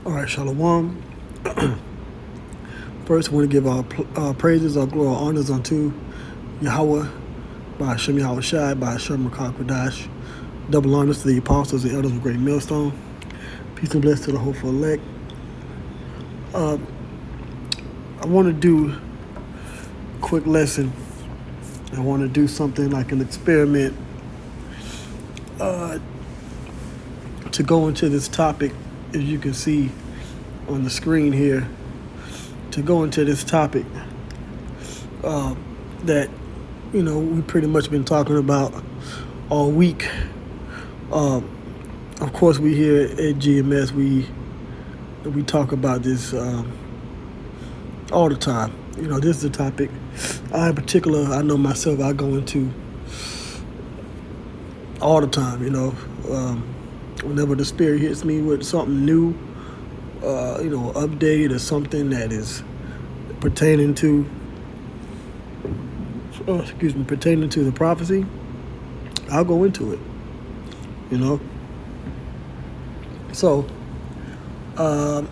All right, Shalom. First, I want to give our praises, our glory, our honors unto Yahweh, by Hashem Yahweh Shai, by Hashem Rakah Kodash. Double honors to the apostles and elders of Great Millstone. Peace and blessings to the hopeful elect. I want to do a quick lesson. I want to do something like an experiment to go into this topic, as you can see on the screen here, to go into this topic that, we pretty much been talking about all week. Of course, we here at GMS, we talk about this all the time. This is a topic in particular, I know myself, I go into all the time, whenever the spirit hits me with something new, update or something that is pertaining to the prophecy, I'll go into it, So,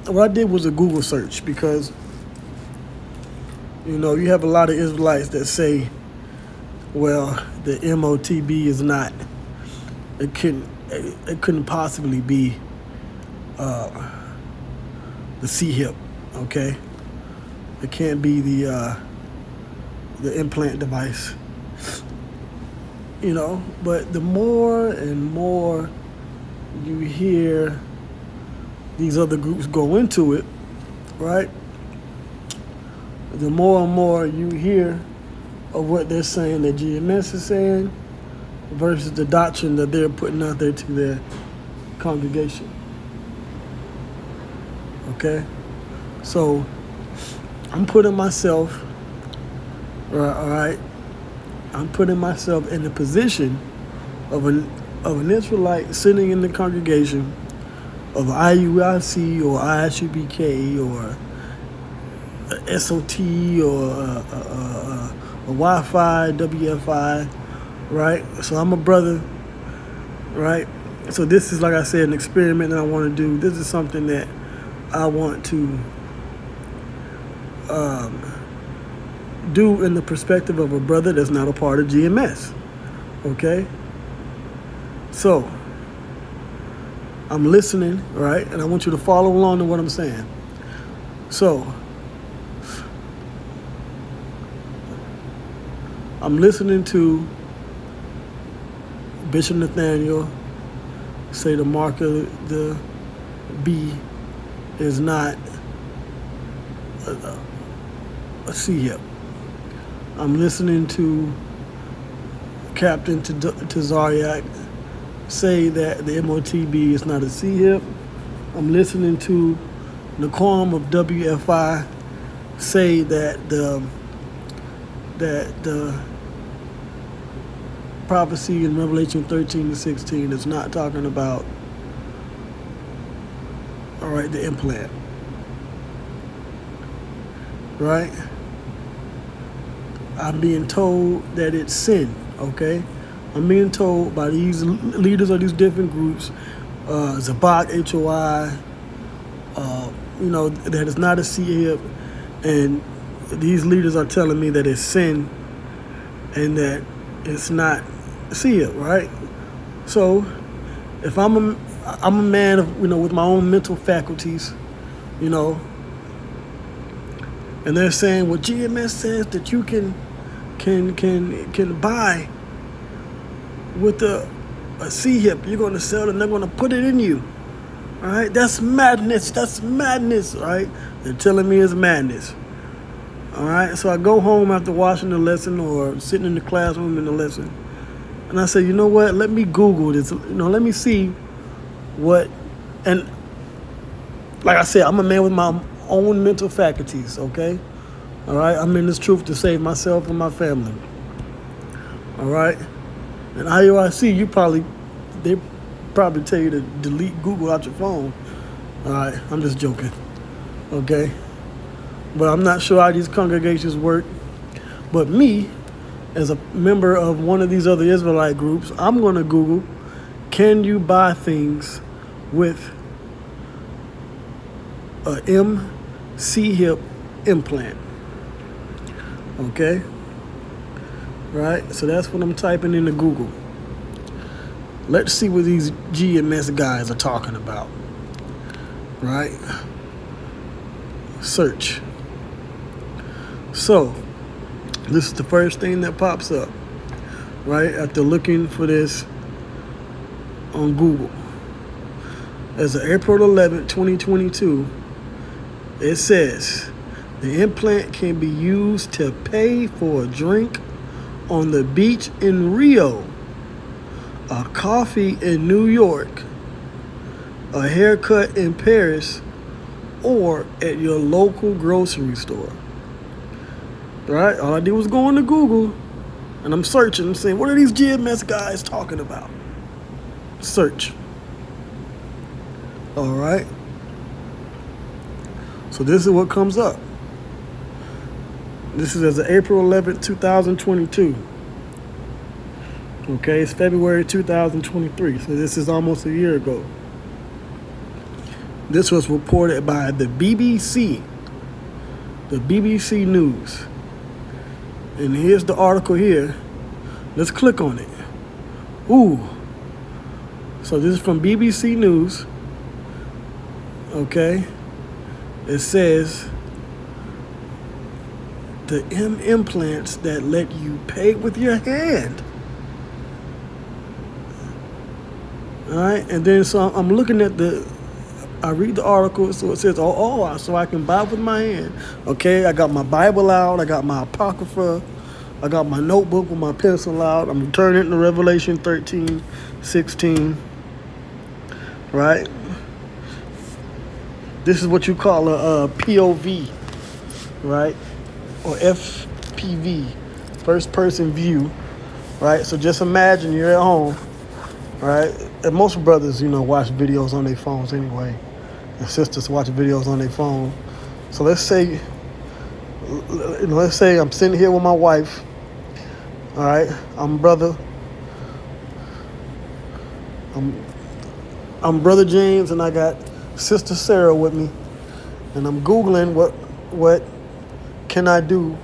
what I did was a Google search because, you have a lot of Israelites that say, well, the MOTB is not, it couldn't possibly be the C-hip, okay? It can't be the implant device, But the more and more you hear these other groups go into it, right? The more and more you hear of what they're saying that GMS is saying versus the doctrine that they're putting out there to their congregation. Okay? So I'm putting myself, I'm putting myself in the position of an Israelite sitting in the congregation of IUIC or ISUBK or SOT or a Wi-Fi, WFI, right? So I'm a brother, right? So this is, like I said, an experiment that I want to do. This is something that I want to do in the perspective of a brother that's not a part of GMS, okay? So I'm listening, right? And I want you to follow along to what I'm saying. So I'm listening to Bishop Nathaniel say the mark of the B is not a C-hip. I'm listening to Captain Tazariak say that the MOTB is not a C-hip. I'm listening to Naquam of WFI say that the prophecy in Revelation 13-16 is not talking about, the implant. Right? I'm being told that it's sin, okay? I'm being told by these leaders of these different groups, Zabak, HOI, that it's not a C-hip, and these leaders are telling me that it's sin and that it's not C-hip, right? So if I'm a man of, with my own mental faculties, and they're saying, well, GMS says that you can buy with a C-hip. You're going to sell it and they're going to put it in you. All right? That's madness. That's madness, right? They're telling me it's madness. All right? So I go home after watching the lesson or sitting in the classroom in the lesson. And I say, you know what? Let me Google this. Let me see what. And like I said, I'm a man with my own mental faculties, okay? All right? I'm in this truth to save myself and my family. All right? And IUIC, they probably tell you to delete Google out your phone. All right? I'm just joking, okay? But I'm not sure how these congregations work. But me, as a member of one of these other Israelite groups, I'm going to Google, can you buy things with a MC hip implant. Okay? Right? So that's what I'm typing into Google. Let's see what these GMS guys are talking about. Right? Search. So, this is the first thing that pops up. Right? After looking for this on Google. As of April 11th, 2022, it says the implant can be used to pay for a drink on the beach in Rio, a coffee in New York, a haircut in Paris, or at your local grocery store. Right? All I did was go into Google and I'm searching. I'm saying, what are these GMS guys talking about? Search. All right. So this is what comes up. This is as of April 11th, 2022. Okay, it's February 2023. So this is almost a year ago. This was reported by the BBC. The BBC News. And here's the article here. Let's click on it. Ooh. So this is from BBC News. Okay. It says the implants that let you pay with your hand. All right. And then so I'm looking at I read the article, so it says, so I can buy with my hand. Okay, I got my Bible out, I got my Apocrypha, I got my notebook with my pencil out. I'm turning it to Revelation 13:16. Right? This is what you call a POV, right? Or FPV, first person view, right? So just imagine you're at home, right? And most brothers, watch videos on their phones anyway. And sisters watch videos on their phone. So let's say I'm sitting here with my wife. All right, I'm Brother James, and I got Sister Sarah with me, and I'm Googling what can I do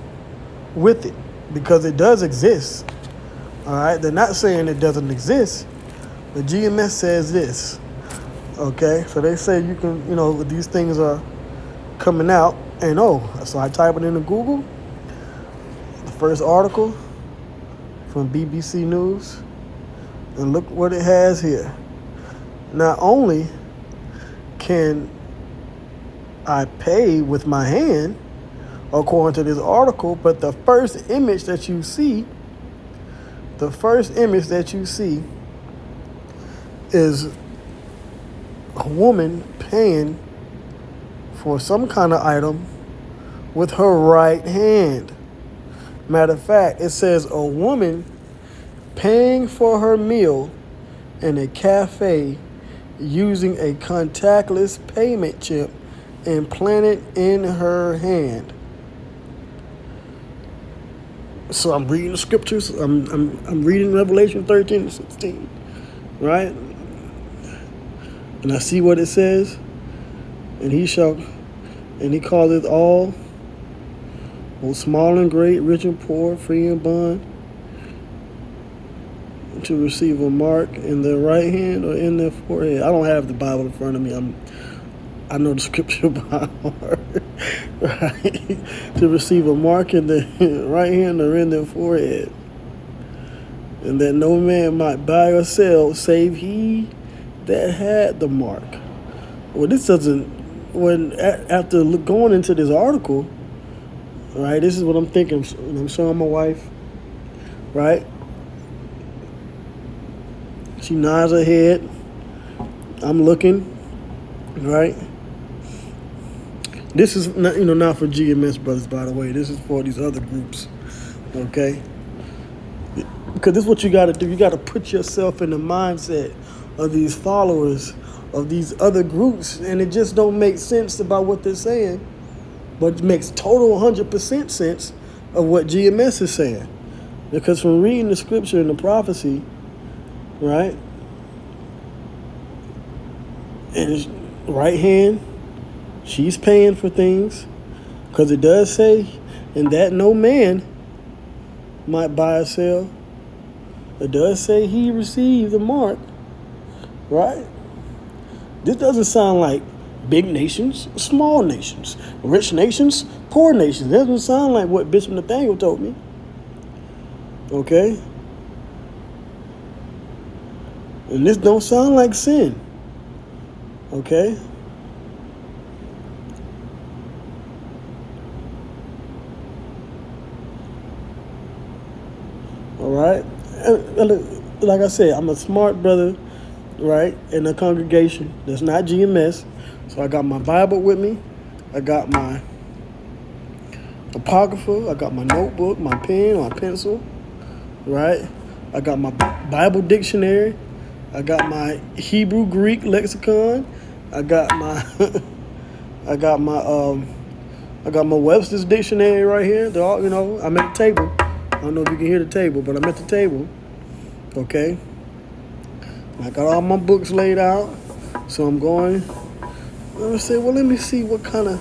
with it, because it does exist. All right, they're not saying it doesn't exist. The GMS says this. Okay, so they say you can, these things are coming out, and so I type it into Google. The first article from BBC News, and look what it has here. Not only can I pay with my hand, according to this article, but the first image that you see is a woman paying for some kind of item with her right hand. Matter of fact, it says a woman paying for her meal in a cafe using a contactless payment chip implanted in her hand. So I'm reading the scriptures. I'm reading Revelation 13:16, right? And I see what it says. And he calleth all, both small and great, rich and poor, free and bond, to receive a mark in their right hand or in their forehead. I don't have the Bible in front of me. I know the scripture by heart, right? To receive a mark in their right hand or in their forehead, and that no man might buy or sell save he that had the mark. Well, this doesn't. After going into this article, right? This is what I'm thinking. I'm showing my wife, right? She nods her head. I'm looking, right? This is not for GMS brothers, by the way. This is for these other groups, okay? Because this is what you got to do. You got to put yourself in the mindset of these followers of these other groups, and it just don't make sense about what they're saying, but it makes total 100% sense of what GMS is saying. Because from reading the scripture and the prophecy, right, and his right hand She's paying for things because it does say, and that no man might buy or sell. It does say he received the mark, right? This doesn't sound like big nations, small nations, rich nations, poor nations. That doesn't sound like what Bishop Nathaniel told me. Okay? And this don't sound like sin. Okay? All right? And like I said, I'm a smart brother, right, in a congregation that's not GMS. So I got my Bible with me. I got my apocrypha. I got my notebook, my pen, my pencil, right? I got my Bible dictionary. I got my Hebrew Greek lexicon. I got my I got my Webster's dictionary right here. They're all, I'm at the table. I don't know if you can hear the table, but I'm at the table. Okay. I got all my books laid out. So I'm going. I'm gonna say, well, let me see what kind of.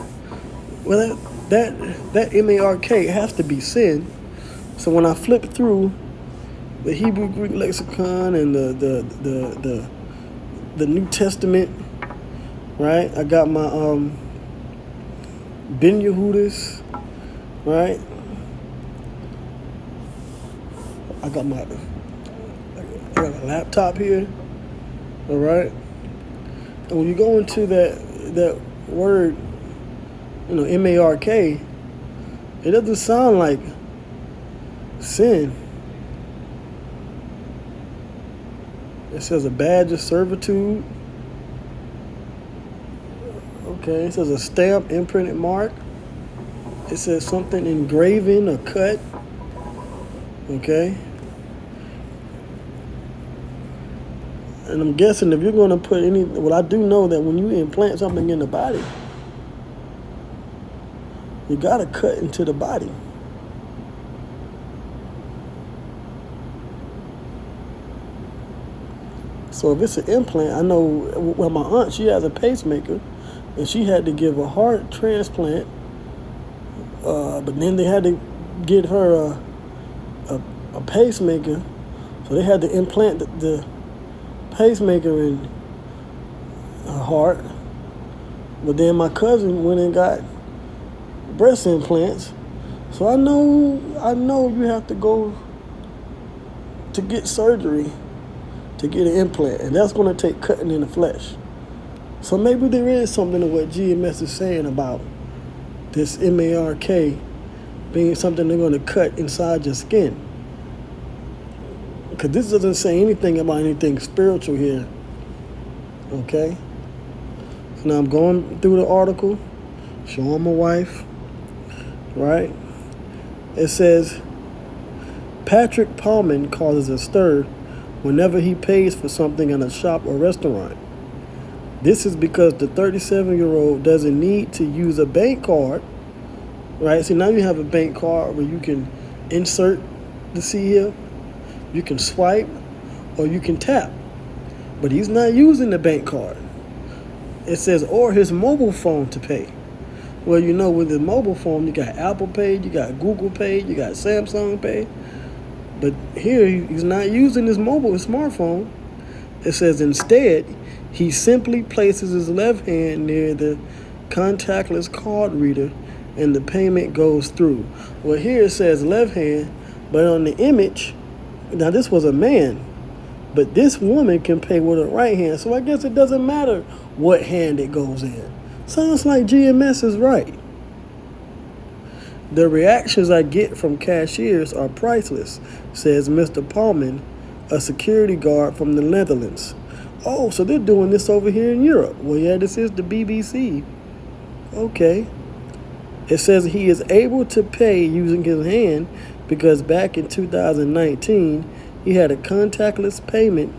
Well, that mark has to be sin. So when I flip through the Hebrew Greek lexicon and the New Testament, right? I got my Ben Yehudis, right? I got a laptop here, all right? And when you go into that word, mark, it doesn't sound like sin. It says a badge of servitude. Okay, it says a stamp, imprinted mark. It says something engraven or cut. Okay. And I'm guessing if you're going to put I do know that when you implant something in the body, you got to cut into the body. So if it's an implant, I know, well, my aunt, she has a pacemaker, and she had to give a heart transplant, but then they had to get her a pacemaker, so they had to implant the pacemaker in her heart. But then my cousin went and got breast implants, so I know you have to go to get surgery to get an implant, and that's going to take cutting in the flesh. So maybe there is something to what GMS is saying about this mark being something they're going to cut inside your skin. Because this doesn't say anything about anything spiritual here. Okay? So now I'm going through the article, showing my wife, right? It says, Patrick Paulman causes a stir whenever he pays for something in a shop or restaurant. This is because the 37-year-old doesn't need to use a bank card, right? See, now you have a bank card where you can insert the CHIP, you can swipe, or you can tap. But he's not using the bank card. It says, or his mobile phone to pay. Well, with the mobile phone, you got Apple Pay, you got Google Pay, you got Samsung Pay. But here, he's not using his smartphone. It says instead, he simply places his left hand near the contactless card reader and the payment goes through. Well, here it says left hand, but on the image, now this was a man, but this woman can pay with her right hand. So I guess it doesn't matter what hand it goes in. Sounds like GMS is right. The reactions I get from cashiers are priceless, says Mr. Paulman, a security guard from the Netherlands. Oh, so they're doing this over here in Europe. Well, yeah, this is the BBC. Okay. It says he is able to pay using his hand because back in 2019, he had a contactless payment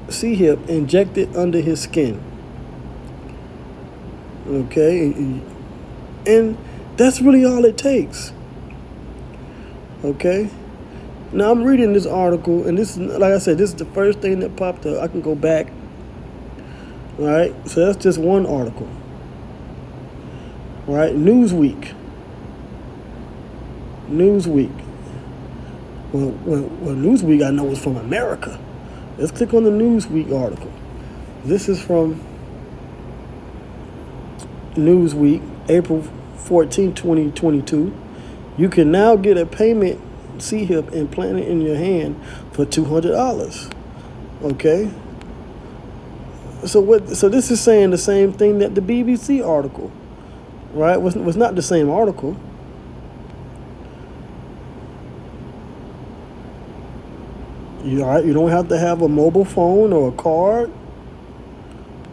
CHIP injected under his skin. Okay. And that's really all it takes. Okay. Now I'm reading this article, and this is, like I said, this is the first thing that popped up. I can go back. All right. So that's just one article. All right, Newsweek. Well, Newsweek I know is from America. Let's click on the Newsweek article. This is from Newsweek, April 14, 2022. You can now get a payment C-hip implanted in your hand for $200. Okay? So this is saying the same thing that the BBC article, right? Was not the same article. You don't have to have a mobile phone or a card.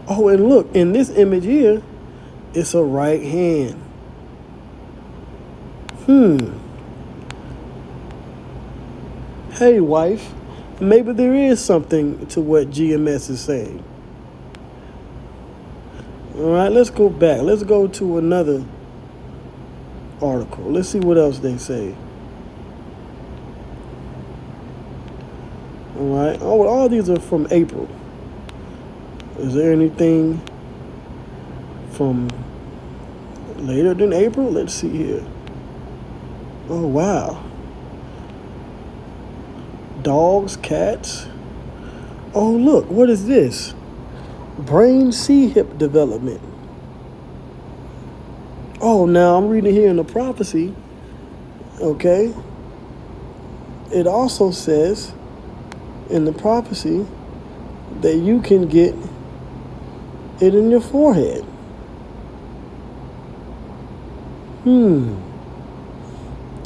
Oh, and look, in this image here, it's a right hand. Hey, wife, maybe there is something to what GMS is saying. All right, let's go back. Let's go to another article. Let's see what else they say. All right. Oh, all these are from April. Is there anything from later than April? Let's see here. Oh, wow. Dogs, cats. Oh, look, what is this? Brain C-hip development. Oh, now I'm reading here in the prophecy. Okay. It also says in the prophecy that you can get it in your forehead.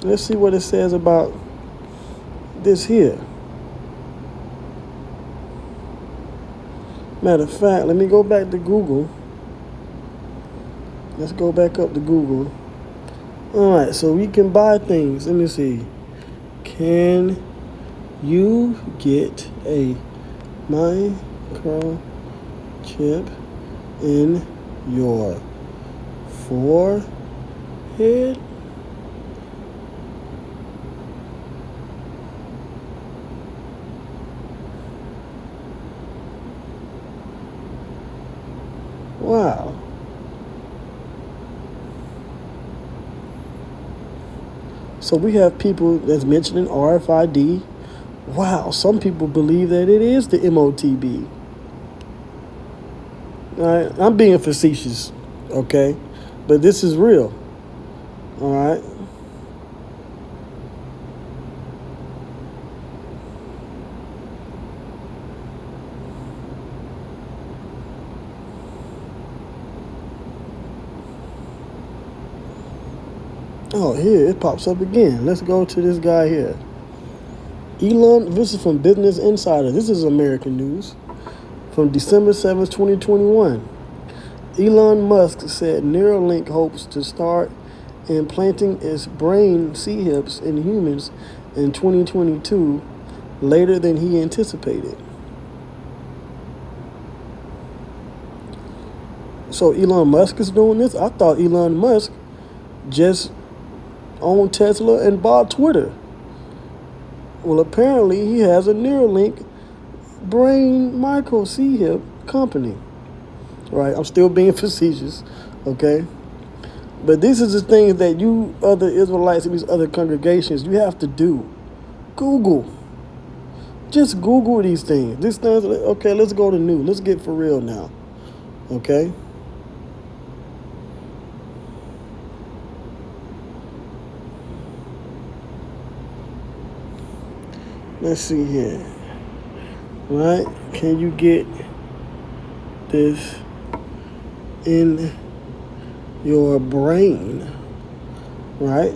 Let's see what it says about this here. Matter of fact, let me go back to Google. Let's go back up to Google. All right, so we can buy things. Let me see. Can you get a microchip in your forehead? Wow. So we have people that's mentioning RFID. Wow, some people believe that it is the MOTB. All right, I'm being facetious, okay? But this is real. All right? Oh, here, it pops up again. Let's go to this guy here. Elon, this is from Business Insider. This is American news from December 7th, 2021. Elon Musk said Neuralink hopes to start implanting its brain C-hips in humans in 2022, later than he anticipated. So Elon Musk is doing this? I thought Elon Musk just owned Tesla and bought Twitter. Well, apparently he has a Neuralink brain micro C-hip company. Right? I'm still being facetious, okay? But this is the things that you other Israelites in these other congregations, you have to do. Google. Just Google these things. These things, okay, let's go to new. Let's get for real now, okay? Let's see here. Right? Can you get this in your brain? Right?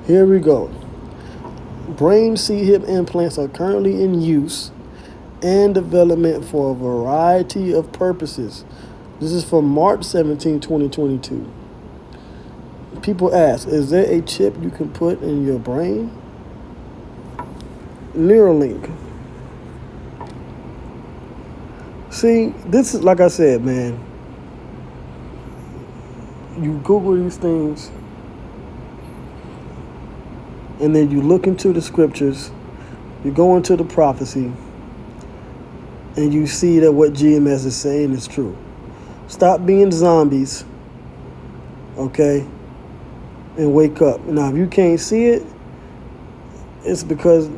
Here we go. Brain C-hip implants are currently in use and development for a variety of purposes. This is from March 17, 2022. People ask, is there a chip you can put in your brain? Neuralink. See, this is, like I said, man, you Google these things and then you look into the scriptures, you go into the prophecy, and you see that what GMS is saying is true. Stop being zombies, okay, and wake up. Now, if you can't see it, it's because,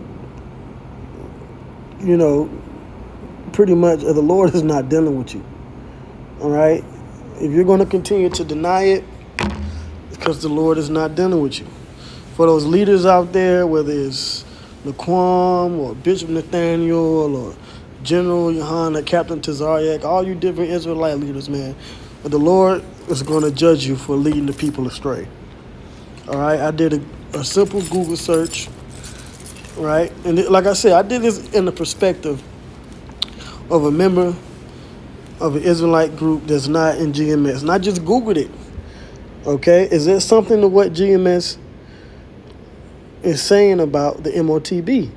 pretty much the Lord is not dealing with you, all right? If you're going to continue to deny it, it's because the Lord is not dealing with you. For those leaders out there, whether it's Laquam or Bishop Nathaniel or General Yohana, Captain Tazariak, all you different Israelite leaders, man, but the Lord is going to judge you for leading the people astray. All right, I did a simple Google search, right? And like I said, I did this in the perspective of a member of an Israelite group that's not in GMS. And I just Googled it, okay? Is there something to what GMS is saying about the MOTB?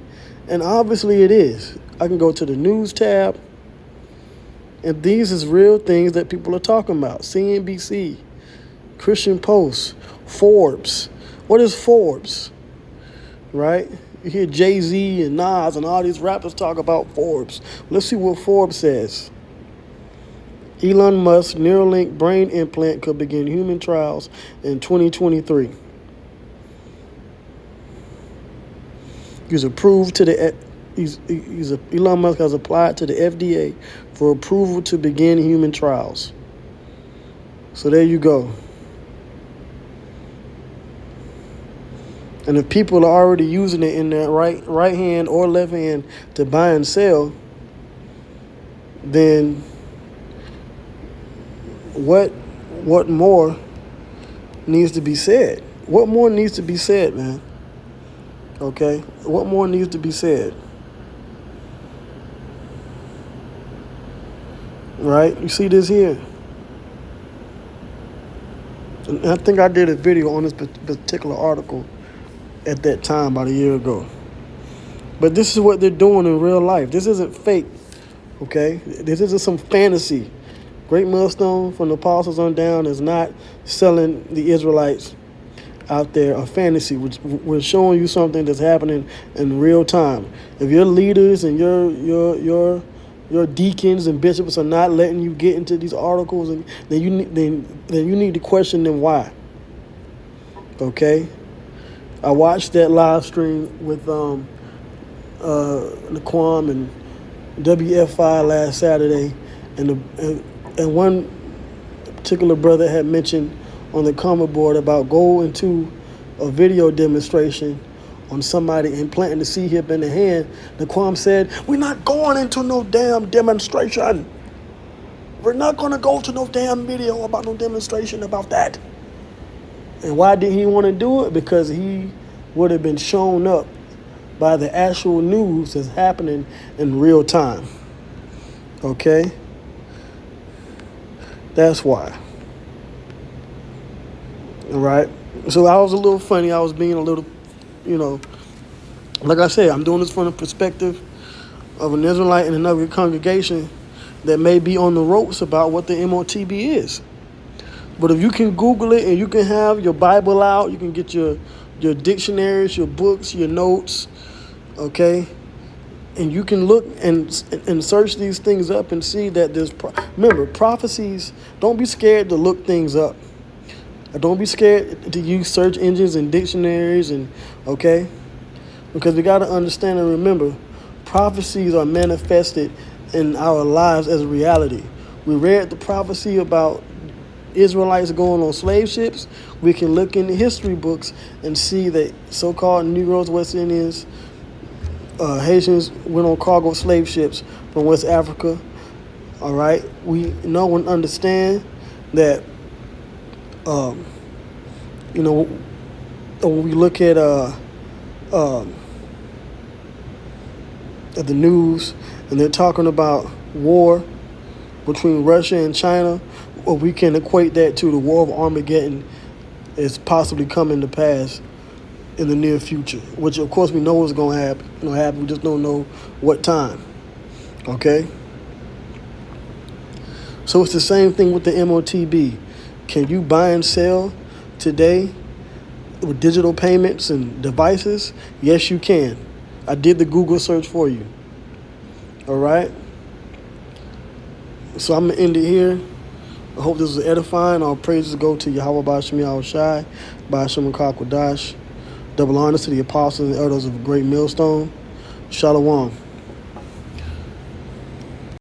And obviously it is. I can go to the news tab, and these is real things that people are talking about. CNBC, Christian Post, Forbes. What is Forbes? Right? You hear Jay-Z and Nas and all these rappers talk about Forbes. Let's see what Forbes says. Elon Musk's Neuralink brain implant could begin human trials in 2023. Elon Musk has applied to the FDA for approval to begin human trials. So there you go. And if people are already using it in their right hand or left hand to buy and sell, then what more needs to be said? What more needs to be said, man? Okay? What more needs to be said? Right? You see this here? And I think I did a video on this particular article at that time, about a year ago. But this is what they're doing in real life. This isn't fake, okay? This isn't some fantasy. Great Millstone from the Apostles on down is not selling the Israelites out there a fantasy. We're showing you something that's happening in real time. If your leaders and your deacons and bishops are not letting you get into these articles, and then you need to question them why. Okay? I watched that live stream with Laquam and WFI last Saturday, and one particular brother had mentioned on the comment board about going to a video demonstration on somebody implanting the C-hip in the hand. Laquam said, "We're not going into no damn demonstration. We're not going to go to no damn video about no demonstration about that." And why did he want to do it? Because he would have been shown up by the actual news that's happening in real time. Okay? That's why. All right? So I was a little funny. I was being a little, like I said, I'm doing this from the perspective of an Israelite in another congregation that may be on the ropes about what the MOTB is. But if you can Google it and you can have your Bible out, you can get your dictionaries, your books, your notes, okay? And you can look and search these things up and see that there's, remember, prophecies, don't be scared to look things up. Don't be scared to use search engines and dictionaries, okay? Because we got to understand and remember, prophecies are manifested in our lives as reality. We read the prophecy about Israelites going on slave ships. We can look in the history books and see that so-called Negroes, West Indians, Haitians went on cargo slave ships from West Africa. All right, we know and understand that. When we look at the news and they're talking about war between Russia and China, well, we can equate that to the war of Armageddon is possibly coming to pass in the near future, which of course we know is going to happen. We just don't know what time. Okay? So it's the same thing with the MOTB. Can you buy and sell today with digital payments and devices? Yes, you can. I did the Google search for you. All right? So I'm going to end it here. I hope this was edifying. All praises go to Yahweh Ba'Shem Yahweh Shai, Ba'Shem Kwadash. Double honors to the apostles and elders of a great millstone. Shalom.